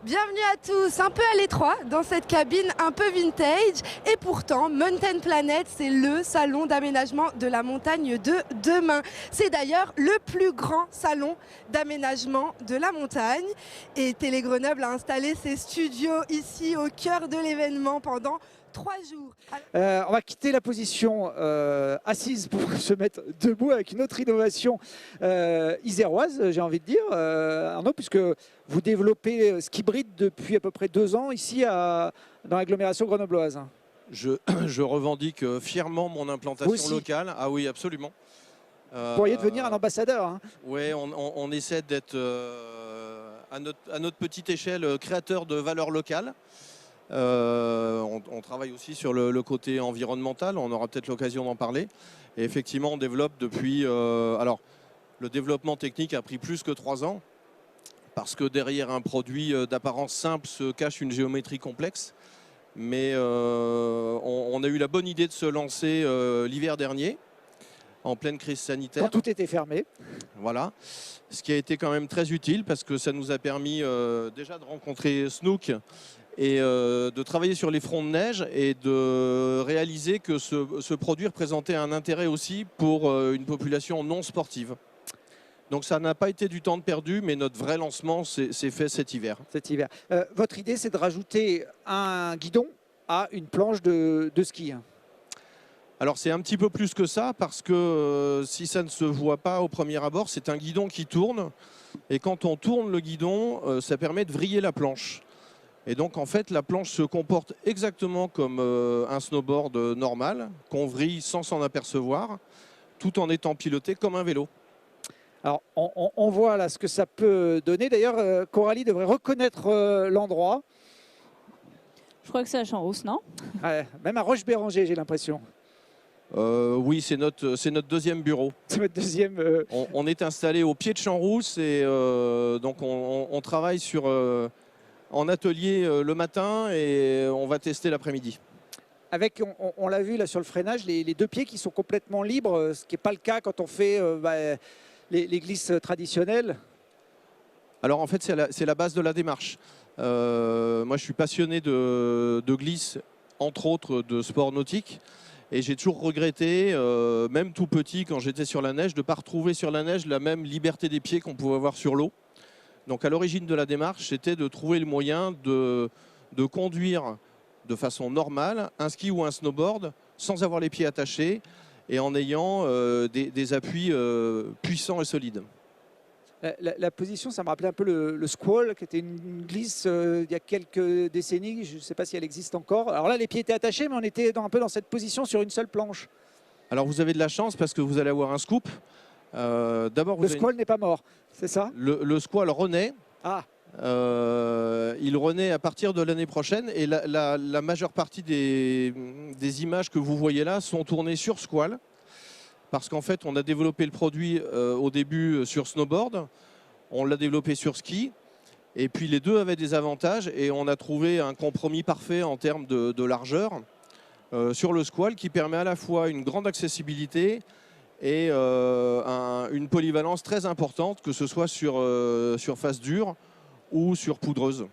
Bienvenue à tous, un peu à l'étroit dans cette cabine un peu vintage et pourtant Mountain Planet c'est le salon d'aménagement de la montagne de demain. C'est d'ailleurs le plus grand salon d'aménagement de la montagne et Télé Grenoble a installé ses studios ici au cœur de l'événement pendant 3 jours. On va quitter la position assise pour se mettre debout avec une autre innovation iséroise, j'ai envie de dire, Arnaud, puisque vous développez Skibrid depuis à peu près 2 ans ici dans l'agglomération grenobloise. Je revendique fièrement mon implantation locale. Ah oui, absolument. Vous pourriez devenir un ambassadeur. Hein. Oui, on essaie d'être à notre petite échelle créateur de valeur locale. On travaille aussi sur le côté environnemental, on aura peut-être l'occasion d'en parler. Et effectivement, on développe depuis... alors, le développement technique a pris plus que 3 ans, parce que derrière un produit d'apparence simple se cache une géométrie complexe. Mais on a eu la bonne idée de se lancer l'hiver dernier, en pleine crise sanitaire. Quand tout était fermé. Voilà, ce qui a été quand même très utile, parce que ça nous a permis déjà de rencontrer Snook, et de travailler sur les fronts de neige et de réaliser que ce produit représentait un intérêt aussi pour une population non sportive. Donc ça n'a pas été du temps de perdu, mais notre vrai lancement s'est fait cet hiver. Votre idée, c'est de rajouter un guidon à une planche de ski. Alors c'est un petit peu plus que ça, parce que si ça ne se voit pas au premier abord, c'est un guidon qui tourne. Et quand on tourne le guidon, ça permet de vriller la planche. Et donc en fait la planche se comporte exactement comme un snowboard normal, qu'on vrille sans s'en apercevoir, tout en étant piloté comme un vélo. Alors on voit là ce que ça peut donner. D'ailleurs Coralie devrait reconnaître l'endroit. Je crois que c'est à Champs-Rousse, non? Même à Roche-Béranger, j'ai l'impression. Oui, c'est notre deuxième bureau. C'est votre deuxième... On est installé au pied de Champs-Rousse et donc on travaille en atelier le matin et on va tester l'après-midi. Avec, on l'a vu là sur le freinage, les 2 pieds qui sont complètement libres, ce qui n'est pas le cas quand on fait les glisses traditionnelles. Alors en fait, c'est la base de la démarche. Moi, je suis passionné de glisse, entre autres de sport nautique. Et j'ai toujours regretté, même tout petit, quand j'étais sur la neige, de ne pas retrouver sur la neige la même liberté des pieds qu'on pouvait avoir sur l'eau. Donc à l'origine de la démarche, c'était de trouver le moyen de conduire de façon normale un ski ou un snowboard sans avoir les pieds attachés et en ayant des appuis puissants et solides. La position, ça me rappelait un peu le squall, qui était une glisse il y a quelques décennies. Je ne sais pas si elle existe encore. Alors là, les pieds étaient attachés, mais on était un peu dans cette position sur une seule planche. Alors vous avez de la chance parce que vous allez avoir un scoop. Le squall n'est pas mort, c'est ça? Le squall renaît. Il renaît à partir de l'année prochaine et la majeure partie des images que vous voyez là sont tournées sur squall. Parce qu'en fait, on a développé le produit au début sur snowboard, on l'a développé sur ski, et puis les deux avaient des avantages, et on a trouvé un compromis parfait en termes de largeur sur le squall, qui permet à la fois une grande accessibilité et une polyvalence très importante, que ce soit sur surface dure ou sur poudreuse.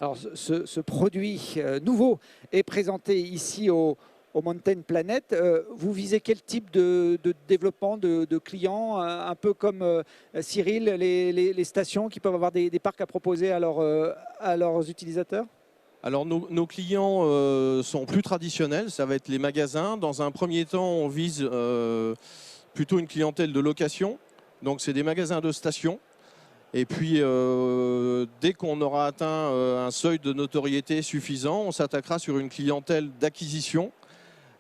Alors ce produit nouveau est présenté ici au Mountain Planet. Vous visez quel type de développement de clients, un peu comme Cyril, les stations qui peuvent avoir des parcs à proposer à leurs utilisateurs? Alors nos clients sont plus traditionnels, ça va être les magasins. Dans un premier temps, on vise plutôt une clientèle de location, donc c'est des magasins de stations. Et puis, dès qu'on aura atteint un seuil de notoriété suffisant, on s'attaquera sur une clientèle d'acquisition,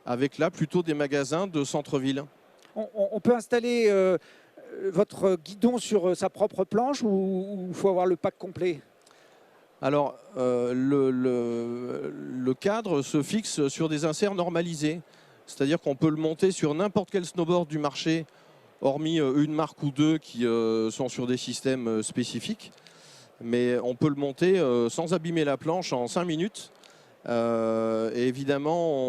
avec là plutôt des magasins de centre-ville. On peut installer votre guidon sur sa propre planche ou il faut avoir le pack complet? Alors, le cadre se fixe sur des inserts normalisés. C'est-à-dire qu'on peut le monter sur n'importe quel snowboard du marché, hormis une marque ou deux qui sont sur des systèmes spécifiques. Mais on peut le monter sans abîmer la planche en 5 minutes. Et évidemment,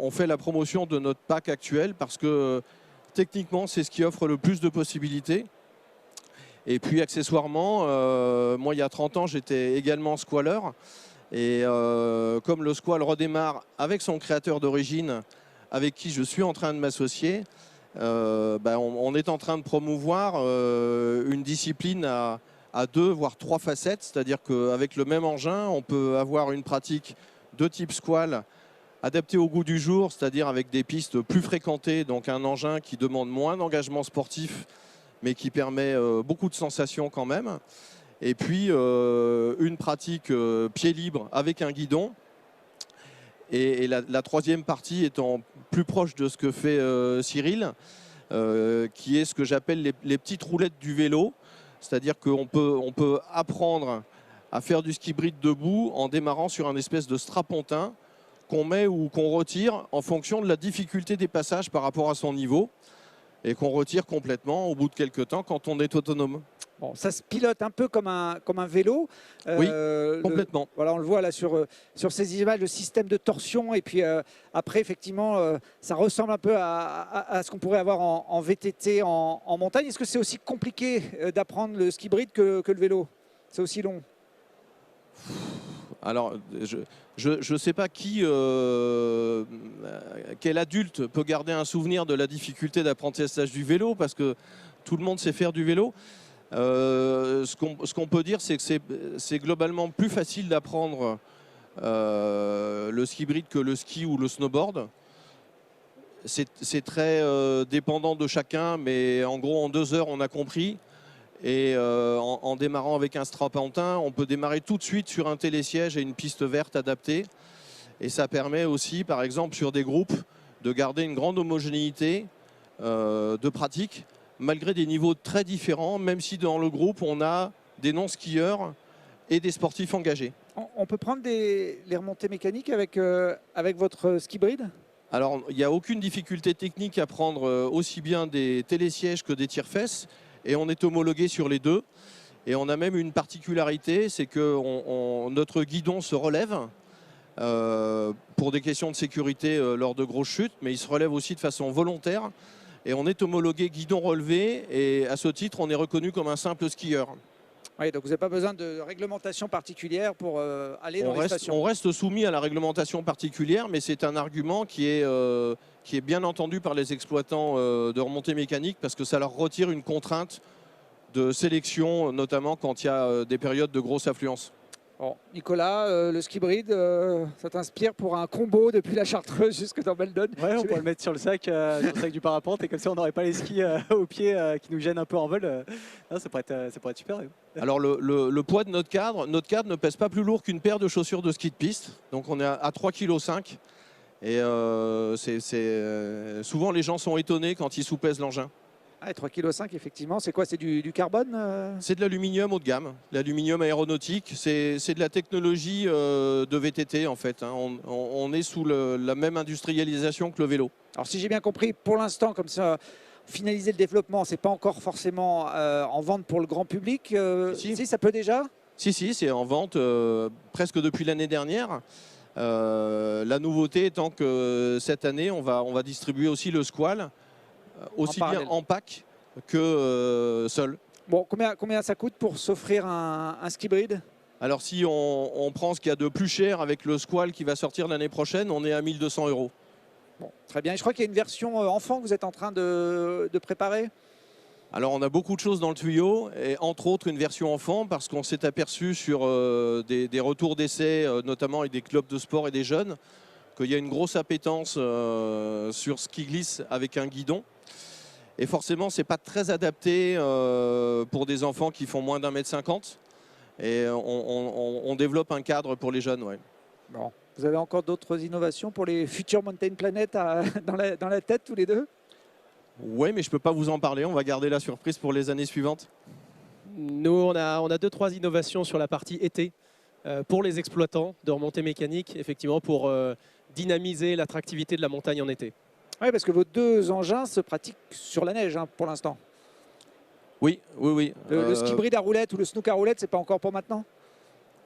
on fait la promotion de notre pack actuel parce que techniquement, c'est ce qui offre le plus de possibilités. Et puis accessoirement, moi il y a 30 ans j'étais également squaller. Et comme le squal redémarre avec son créateur d'origine, avec qui je suis en train de m'associer, on est en train de promouvoir une discipline à 2 voire 3 facettes, c'est-à-dire qu'avec le même engin, on peut avoir une pratique de type squal adaptée au goût du jour, c'est-à-dire avec des pistes plus fréquentées, donc un engin qui demande moins d'engagement sportif, mais qui permet beaucoup de sensations quand même. Et puis une pratique pied libre avec un guidon. Et la troisième partie étant plus proche de ce que fait Cyril, qui est ce que j'appelle les petites roulettes du vélo. C'est-à-dire qu'on peut apprendre à faire du ski bride debout en démarrant sur un espèce de strapontin qu'on met ou qu'on retire en fonction de la difficulté des passages par rapport à son niveau et qu'on retire complètement au bout de quelques temps quand on est autonome. Bon, ça se pilote un peu comme un vélo. Oui, complètement. Voilà, on le voit là sur ces images, le système de torsion. Et puis après, effectivement, ça ressemble un peu à ce qu'on pourrait avoir en VTT en montagne. Est-ce que c'est aussi compliqué d'apprendre le ski bride que le vélo? C'est aussi long? Alors, je ne sais pas quel adulte peut garder un souvenir de la difficulté d'apprentissage du vélo, parce que tout le monde sait faire du vélo. Ce qu'on peut dire, c'est que c'est globalement plus facile d'apprendre le ski bride que le ski ou le snowboard. C'est très dépendant de chacun, mais en gros, en 2 heures, on a compris. Et en démarrant avec un strapontin, on peut démarrer tout de suite sur un télésiège et une piste verte adaptée. Et ça permet aussi, par exemple, sur des groupes, de garder une grande homogénéité de pratique, malgré des niveaux très différents, même si dans le groupe, on a des non-skieurs et des sportifs engagés. On peut prendre les remontées mécaniques avec votre ski bride? Alors, il n'y a aucune difficulté technique à prendre aussi bien des télésièges que des tire-fesses. Et on est homologué sur les 2. Et on a même une particularité, c'est que notre guidon se relève pour des questions de sécurité lors de grosses chutes, mais il se relève aussi de façon volontaire. Et on est homologué guidon relevé, et à ce titre, on est reconnu comme un simple skieur. Oui, donc vous n'avez pas besoin de réglementation particulière pour aller dans les stations. On reste soumis à la réglementation particulière, mais c'est un argument qui est bien entendu par les exploitants de remontée mécanique, parce que ça leur retire une contrainte de sélection, notamment quand il y a des périodes de grosse affluence. Bon, Nicolas, le ski bride, ça t'inspire pour un combo depuis la Chartreuse jusque dans Beldon? Ouais, on pourrait le mettre sur le sac du parapente, et comme ça on n'aurait pas les skis aux pieds qui nous gênent un peu en vol. Non, ça pourrait être super. Alors le poids de notre cadre ne pèse pas plus lourd qu'une paire de chaussures de ski de piste. Donc on est à 3,5 kg. Et souvent les gens sont étonnés quand ils soupèsent l'engin. Ah, 3,5 kg, effectivement. C'est quoi? C'est du carbone? C'est de l'aluminium haut de gamme, l'aluminium aéronautique. C'est de la technologie de VTT en fait. Hein. On est sous la même industrialisation que le vélo. Alors si j'ai bien compris, pour l'instant, comme ça, finaliser le développement, c'est pas encore forcément en vente pour le grand public. Si, ça peut déjà? Si, c'est en vente presque depuis l'année dernière. La nouveauté étant que cette année, on va distribuer aussi le squal, aussi bien en pack que seul. Bon, combien ça coûte pour s'offrir un ski bride? Alors si on prend ce qu'il y a de plus cher avec le squal qui va sortir l'année prochaine, on est à 1 200 €. Bon, très bien. Et je crois qu'il y a une version enfant que vous êtes en train de préparer. Alors on a beaucoup de choses dans le tuyau, et entre autres une version enfant, parce qu'on s'est aperçu sur des retours d'essai, notamment avec des clubs de sport et des jeunes, qu'il y a une grosse appétence sur ce qui glisse avec un guidon. Et forcément, ce n'est pas très adapté pour des enfants qui font moins d'1,50 m. Et on développe un cadre pour les jeunes. Ouais. Bon. Vous avez encore d'autres innovations pour les futurs Mountain Planet dans la tête tous les deux? Oui, mais je ne peux pas vous en parler. On va garder la surprise pour les années suivantes. Nous, on a 2-3 innovations sur la partie été pour les exploitants de remontée mécanique, effectivement, pour dynamiser l'attractivité de la montagne en été. Oui, parce que vos 2 engins se pratiquent sur la neige pour l'instant. Oui. Le ski bride à roulette ou le snook à roulette, c'est pas encore pour maintenant?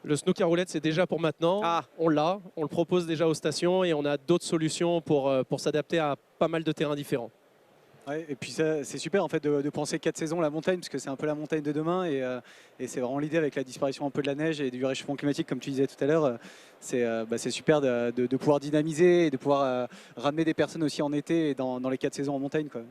Le snook à roulette, c'est déjà pour maintenant. Ah. On le propose déjà aux stations, et on a d'autres solutions pour s'adapter à pas mal de terrains différents. Ouais, et puis c'est super en fait de penser 4 saisons la montagne, parce que c'est un peu la montagne de demain, et c'est vraiment l'idée avec la disparition un peu de la neige et du réchauffement climatique comme tu disais tout à l'heure. C'est super de pouvoir dynamiser et de pouvoir ramener des personnes aussi en été et dans les 4 saisons en montagne, quoi.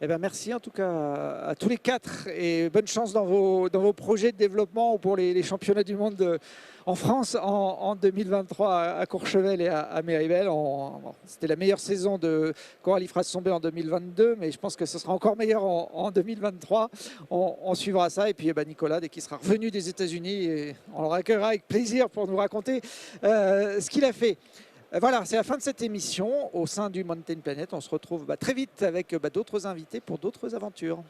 Eh ben merci en tout cas à tous les 4 et bonne chance dans vos projets de développement pour les championnats du monde en France en 2023 à Courchevel et à Méribel. C'était la meilleure saison de Coralie Frasse-Sombé en 2022, mais je pense que ce sera encore meilleur en 2023. On suivra ça, et puis Nicolas, dès qu'il sera revenu des États-Unis, on le accueillera avec plaisir pour nous raconter ce qu'il a fait. Voilà, c'est la fin de cette émission au sein du Mountain Planet. On se retrouve très vite avec d'autres invités pour d'autres aventures.